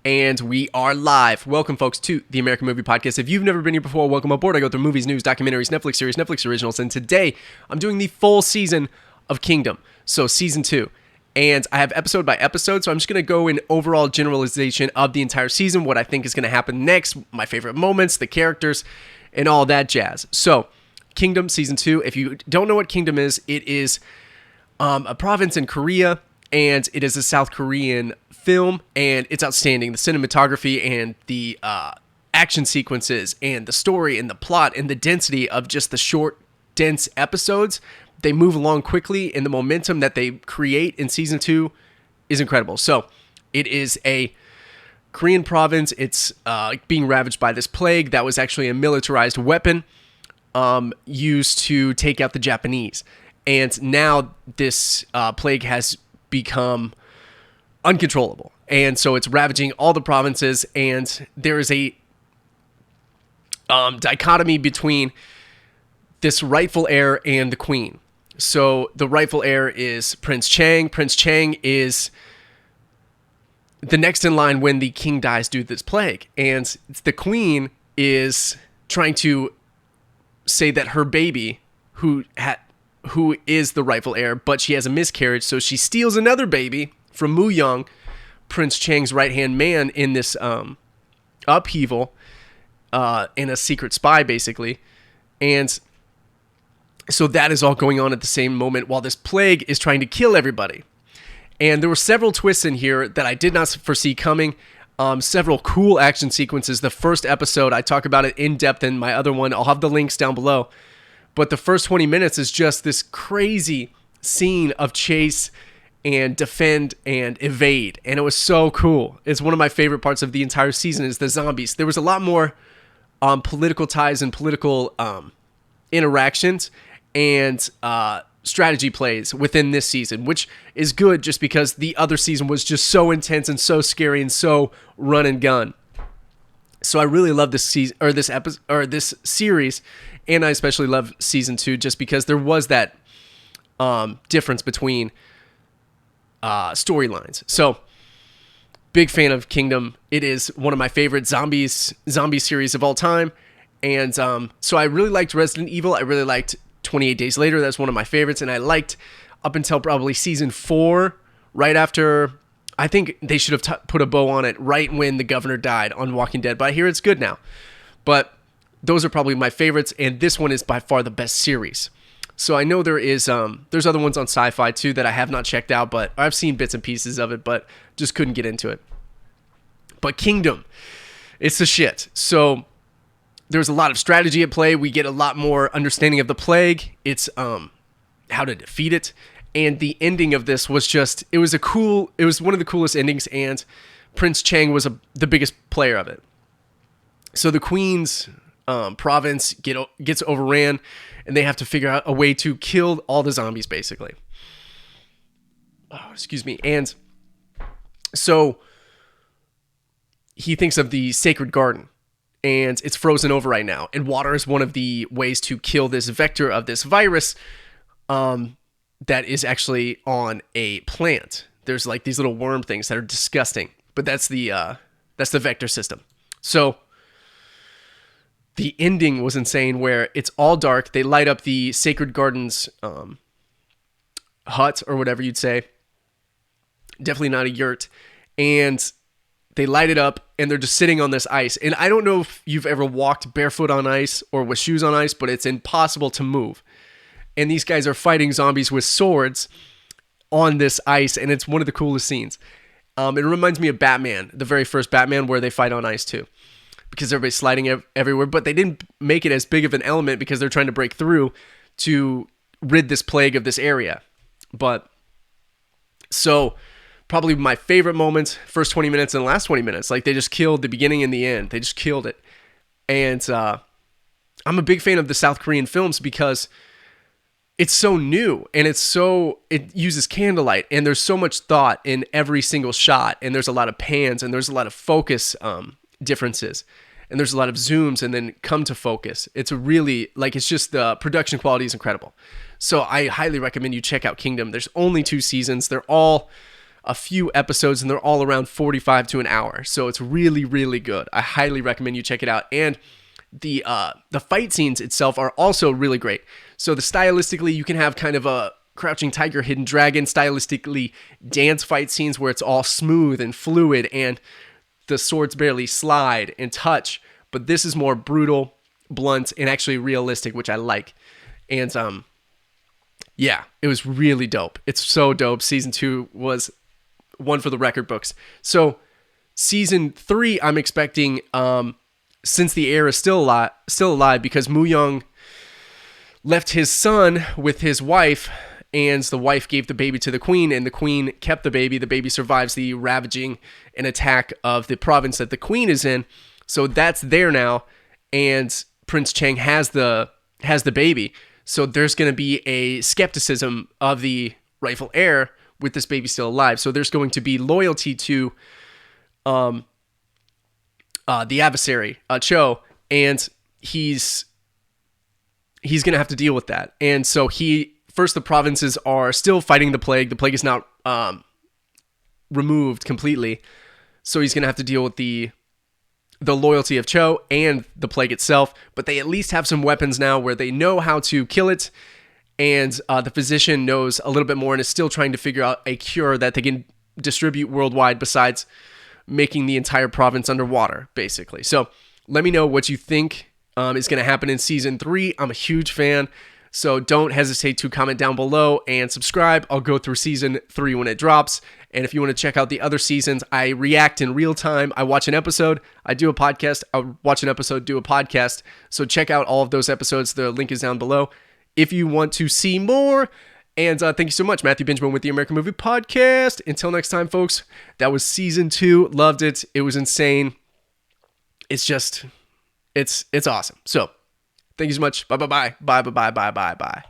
And we are live. Welcome, folks, to the American Movie Podcast. If you've never been here before, welcome aboard. I go through movies, news, documentaries, Netflix series, Netflix originals, and today I'm doing the full season of Kingdom. So, season 2. And I have episode by episode, so I'm just going to go in overall generalization of the entire season, what I think is going to happen next, my favorite moments, the characters, and all that jazz. So, Kingdom, season 2. If you don't know what Kingdom is, it is a province in Korea, and it is a South Korean film, and it's outstanding. The cinematography and the action sequences and the story and the plot and the density of just the short, dense episodes. They move along quickly, and the momentum that they create in season 2 is incredible. So it is a Korean province. It's being ravaged by this plague that was actually a militarized weapon used to take out the Japanese. And now this plague has become uncontrollable, and so it's ravaging all the provinces, and there is a dichotomy between this rightful heir and the queen. So the rightful heir is Prince Chang. Prince Chang is the next in line when the king dies due to this plague, and the queen is trying to say that her baby, who is the rightful heir, but she has a miscarriage, so she steals another baby from Mu Young, Prince Chang's right-hand man in this upheaval, in a secret spy, basically. And so that is all going on at the same moment while this plague is trying to kill everybody. And there were several twists in here that I did not foresee coming. Several cool action sequences. The first episode, I talk about it in depth in my other one. I'll have the links down below. But the first 20 minutes is just this crazy scene of chase and defend and evade. And it was so cool. It's one of my favorite parts of the entire season is the zombies. There was a lot more political ties and political interactions and strategy plays within this season, which is good just because the other season was just so intense and so scary and so run and gun. So I really love this season or this episode or this series, and I especially love season 2 just because there was that difference between storylines. So big fan of Kingdom. It is one of my favorite zombie series of all time, and so I really liked Resident Evil. I really liked 28 Days Later. That's one of my favorites, and I liked up until probably season 4, right after. I think they should have put a bow on it right when the governor died on Walking Dead, but I hear it's good now. But those are probably my favorites, and this one is by far the best series. So I know there's other ones on Sci-Fi too that I have not checked out, but I've seen bits and pieces of it, but just couldn't get into it. But Kingdom, it's the shit. So there's a lot of strategy at play. We get a lot more understanding of the plague. It's how to defeat it. And the ending of this was just, it was one of the coolest endings, and Prince Chang was the biggest player of it. So the Queen's province gets overran, and they have to figure out a way to kill all the zombies, basically. Oh, excuse me. And so he thinks of the sacred garden, and it's frozen over right now. And water is one of the ways to kill this vector of this virus that is actually on a plant. There's like these little worm things that are disgusting, but that's the vector system. So the ending was insane, where it's all dark. They light up the sacred garden's hut, or whatever you'd say. Definitely not a yurt. And they light it up, and they're just sitting on this ice. And I don't know if you've ever walked barefoot on ice or with shoes on ice, but it's impossible to move. And these guys are fighting zombies with swords on this ice, and it's one of the coolest scenes. It reminds me of Batman, the very first Batman, where they fight on ice too, because everybody's sliding everywhere. But they didn't make it as big of an element because they're trying to break through to rid this plague of this area. But so probably my favorite moments, first 20 minutes and the last 20 minutes. Like, they just killed the beginning and the end. They just killed it. And I'm a big fan of the South Korean films because it's so new, and it uses candlelight, and there's so much thought in every single shot, and there's a lot of pans, and there's a lot of focus differences, and there's a lot of zooms and then come to focus. It's really, like, it's just the production quality is incredible. So I highly recommend you check out Kingdom. There's only 2 seasons. They're all a few episodes, and they're all around 45 to an hour. So it's really, really good. I highly recommend you check it out. And the fight scenes itself are also really great. So stylistically, you can have kind of a Crouching Tiger, Hidden Dragon stylistically dance fight scenes where it's all smooth and fluid and the swords barely slide and touch. But this is more brutal, blunt, and actually realistic, which I like. And yeah, it was really dope. It's so dope. Season 2 was one for the record books. So season 3, I'm expecting, since the heir is still alive, because Mu-Young left his son with his wife, and the wife gave the baby to the queen, and the queen kept the baby. The baby survives the ravaging and attack of the province that the queen is in. So that's there now, and Prince Chang has the baby. So there's going to be a skepticism of the rightful heir with this baby still alive. So there's going to be loyalty to the adversary, Cho, and he's going to have to deal with that. And so first, the provinces are still fighting the plague. The plague is not removed completely. So he's going to have to deal with the loyalty of Cho and the plague itself. But they at least have some weapons now where they know how to kill it. And the physician knows a little bit more and is still trying to figure out a cure that they can distribute worldwide besides making the entire province underwater, basically. So let me know what you think is going to happen in season 3. I'm a huge fan. So don't hesitate to comment down below and subscribe. I'll go through season 3 when it drops. And if you want to check out the other seasons, I react in real time. I watch an episode, I do a podcast. I watch an episode, do a podcast. So check out all of those episodes. The link is down below if you want to see more. And thank you so much, Matthew Benjamin with the American Movie Podcast. Until next time, folks, that was season 2. Loved it. It was insane. It's just, it's awesome. So thank you so much. Bye.